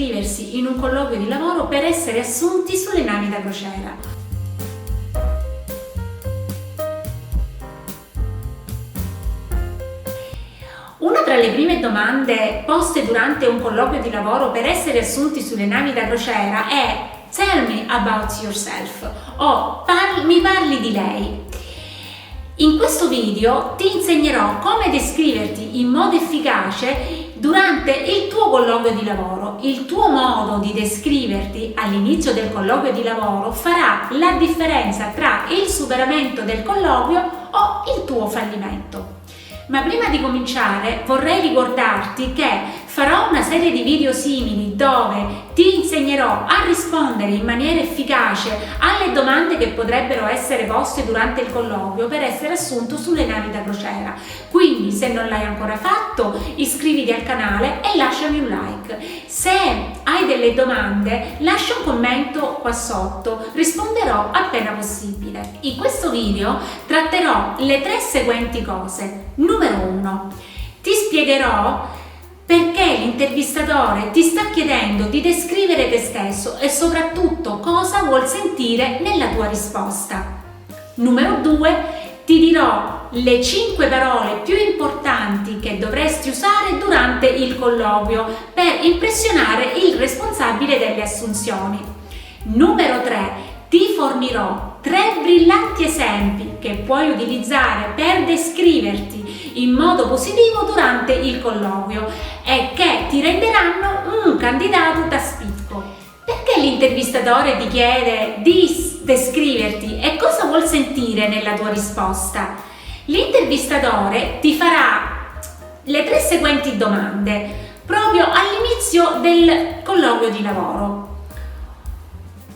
descriversi in un colloquio di lavoro per essere assunti sulle navi da crociera. Una tra le prime domande poste durante un colloquio di lavoro per essere assunti sulle navi da crociera è "Tell me about yourself" o mi parli di lei. In questo video ti insegnerò come descriverti in modo efficace durante il tuo colloquio di lavoro. Il tuo modo di descriverti all'inizio del colloquio di lavoro farà la differenza tra il superamento del colloquio o il tuo fallimento. Ma prima di cominciare vorrei ricordarti che farò una serie di video simili dove ti insegnerò a rispondere in maniera efficace alle domande che potrebbero essere poste durante il colloquio per essere assunto sulle navi da crociera. Quindi, se non l'hai ancora fatto, iscriviti al canale e lasciami un like. Se hai delle domande, lascia un commento qua sotto, risponderò appena possibile. In questo video tratterò le 3 seguenti cose. Numero 1. Ti spiegherò perché l'intervistatore ti sta chiedendo di descrivere te stesso e soprattutto cosa vuol sentire nella tua risposta. Numero 2. Ti dirò le 5 parole più importanti che dovresti usare durante il colloquio per impressionare il responsabile delle assunzioni. Numero 3. Ti fornirò 3 brillanti esempi che puoi utilizzare per descriverti in modo positivo durante il colloquio e che ti renderanno un candidato da spicco. Perché l'intervistatore ti chiede di descriverti e cosa vuol sentire nella tua risposta? L'intervistatore ti farà le 3 seguenti domande proprio all'inizio del colloquio di lavoro.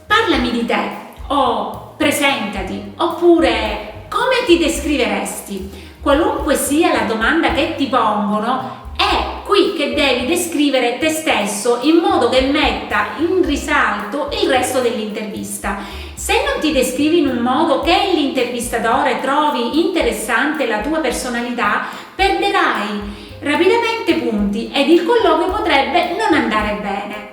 Parlami di te, o presentati, oppure come ti descriveresti? Qualunque sia la domanda che ti pongono, è qui che devi descrivere te stesso in modo che metta in risalto il resto dell'intervista. Se non ti descrivi in un modo che l'intervistatore trovi interessante la tua personalità, perderai rapidamente punti ed il colloquio potrebbe non andare bene.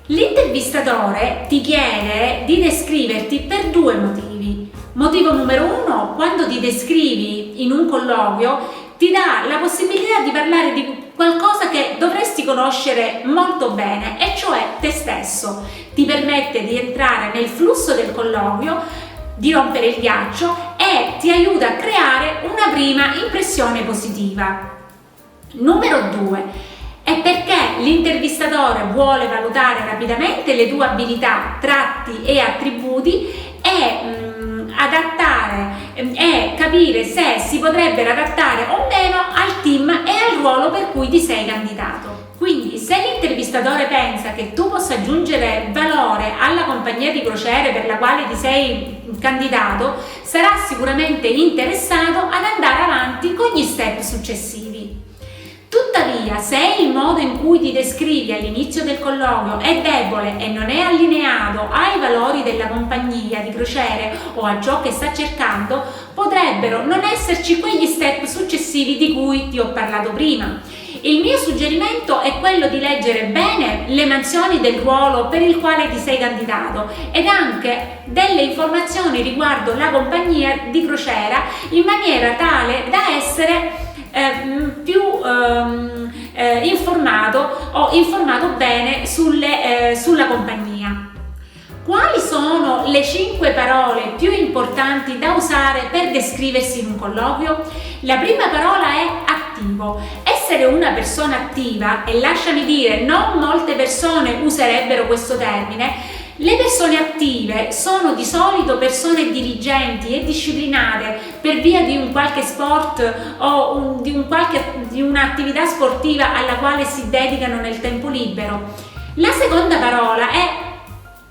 L'intervistatore ti chiede di descriverti per 2 motivi. Motivo numero 1, quando ti descrivi in un colloquio, ti dà la possibilità di parlare di qualcosa che dovresti conoscere molto bene, e cioè te stesso. Ti permette di entrare nel flusso del colloquio, di rompere il ghiaccio e ti aiuta a creare una prima impressione positiva. Numero 2. È perché l'intervistatore vuole valutare rapidamente le tue abilità, tratti e attributi e adattare e capire se si potrebbero adattare o meno al team e al ruolo per cui ti sei candidato. Quindi, se l'intervistatore pensa che tu possa aggiungere valore alla compagnia di crociere per la quale ti sei candidato, sarà sicuramente interessato ad andare avanti con gli step successivi. Tuttavia, se il modo in cui ti descrivi all'inizio del colloquio è debole e non è allineato ai valori della compagnia di crociere o a ciò che sta cercando, potrebbero non esserci quegli step successivi di cui ti ho parlato prima. Il mio suggerimento è quello di leggere bene le mansioni del ruolo per il quale ti sei candidato ed anche delle informazioni riguardo la compagnia di crociera in maniera tale da essere più informato bene sulla compagnia. Quali sono le 5 parole più importanti da usare per descriversi in un colloquio? La prima parola è attivo. Essere una persona attiva, e lasciami dire, non molte persone userebbero questo termine. Le persone attive sono di solito persone diligenti e disciplinate per via di un qualche sport o di un'attività sportiva alla quale si dedicano nel tempo libero. La seconda parola è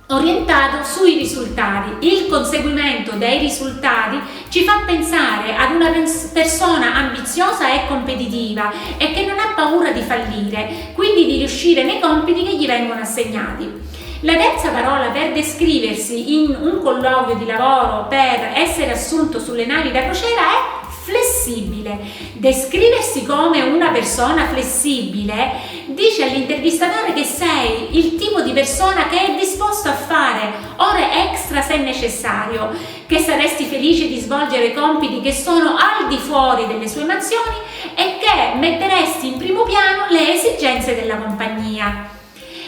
orientato sui risultati. Il conseguimento dei risultati ci fa pensare ad una persona ambiziosa e competitiva e che non ha paura di fallire, quindi di riuscire nei compiti che gli vengono assegnati. La terza parola per descriversi in un colloquio di lavoro per essere assunto sulle navi da crociera è flessibile. Descriversi come una persona flessibile dice all'intervistatore che sei persona che è disposto a fare ore extra se necessario, che saresti felice di svolgere compiti che sono al di fuori delle sue mansioni e che metteresti in primo piano le esigenze della compagnia.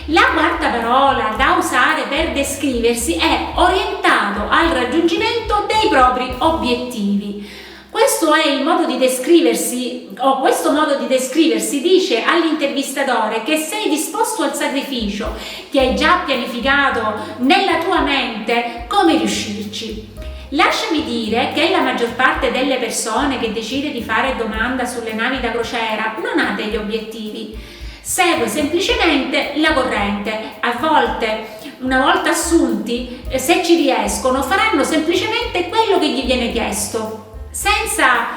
La quarta parola da usare per descriversi è orientato al raggiungimento dei propri obiettivi. Questo è il modo di descriversi, o questo modo di descriversi dice all'intervistatore che sei disposto al sacrificio, che hai già pianificato nella tua mente come riuscirci. Lasciami dire che la maggior parte delle persone che decide di fare domanda sulle navi da crociera non ha degli obiettivi, segue semplicemente la corrente. A volte, una volta assunti, se ci riescono, faranno semplicemente quello che gli viene chiesto, senza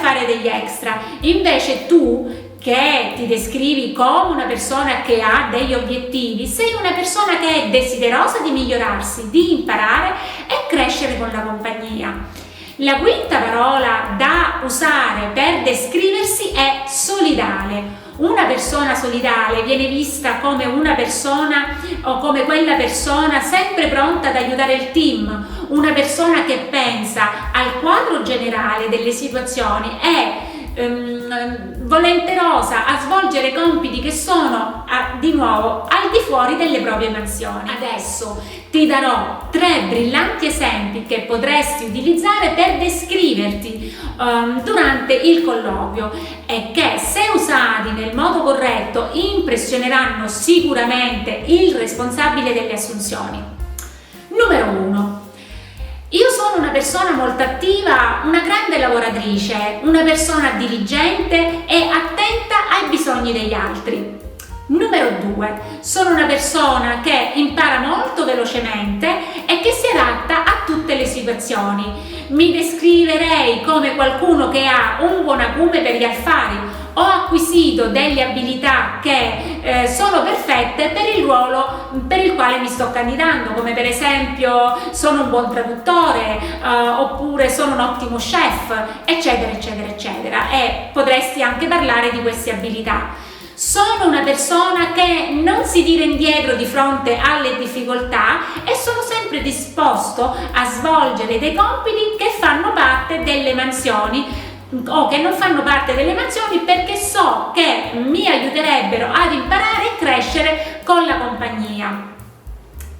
fare degli extra. Invece tu, che ti descrivi come una persona che ha degli obiettivi, sei una persona che è desiderosa di migliorarsi, di imparare e crescere con la compagnia. La quinta parola da usare per descriversi è solidale. Una persona solidale viene vista come una persona o come quella persona sempre pronta ad aiutare il team, una persona che pensa al quadro generale delle situazioni e volenterosa a svolgere compiti che sono di nuovo al di fuori delle proprie mansioni. Adesso ti darò 3 brillanti esempi che potresti utilizzare per descriverti durante il colloquio e che, se usati nel modo corretto, impressioneranno sicuramente il responsabile delle assunzioni. Numero 1. Io sono una persona molto attiva, una grande lavoratrice, una persona diligente e attenta ai bisogni degli altri. Numero 2. Sono una persona che impara molto velocemente e che si adatta a tutte le situazioni. Mi descriverei come qualcuno che ha un buon acume per gli affari. Ho acquisito delle abilità che sono perfette per il ruolo per il quale mi sto candidando, come per esempio sono un buon traduttore, oppure sono un ottimo chef, eccetera, eccetera, eccetera. E potresti anche parlare di queste abilità. Sono una persona che non si tira indietro di fronte alle difficoltà e sono sempre disposto a svolgere dei compiti che fanno parte delle mansioni o che non fanno parte delle mansioni, perché so che mi aiuterebbero ad imparare e crescere con la compagnia.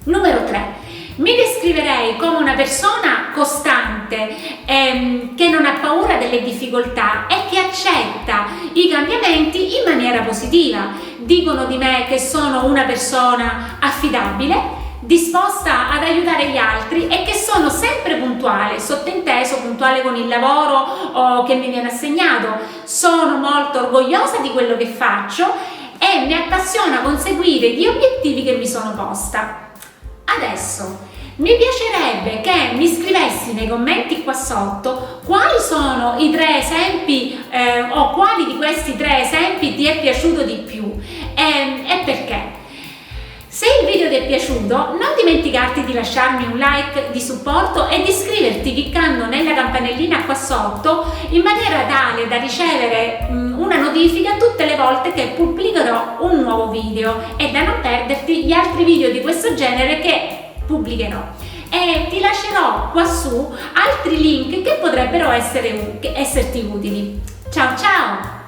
Numero 3. Mi descriverei come una persona costante, che non ha paura delle difficoltà e che accetta i cambiamenti in maniera positiva. Dicono di me che sono una persona affidabile, disposta ad aiutare gli altri e che sono sempre puntuale, sottinteso puntuale con il lavoro che mi viene assegnato. Sono molto orgogliosa di quello che faccio e mi appassiona conseguire gli obiettivi che mi sono posta. Adesso mi piacerebbe che mi scrivessi nei commenti qua sotto quali sono i 3 esempi o quali di questi 3 esempi ti è piaciuto di più e perché. Se il video ti è piaciuto, non dimenticarti di lasciarmi un like di supporto e di iscriverti cliccando nella campanellina qua sotto, in maniera tale da ricevere una notifica tutte le volte che pubblicherò un nuovo video e da non perderti gli altri video di questo genere che pubblicherò. E ti lascerò qua su altri link che potrebbero esserti utili. Ciao ciao!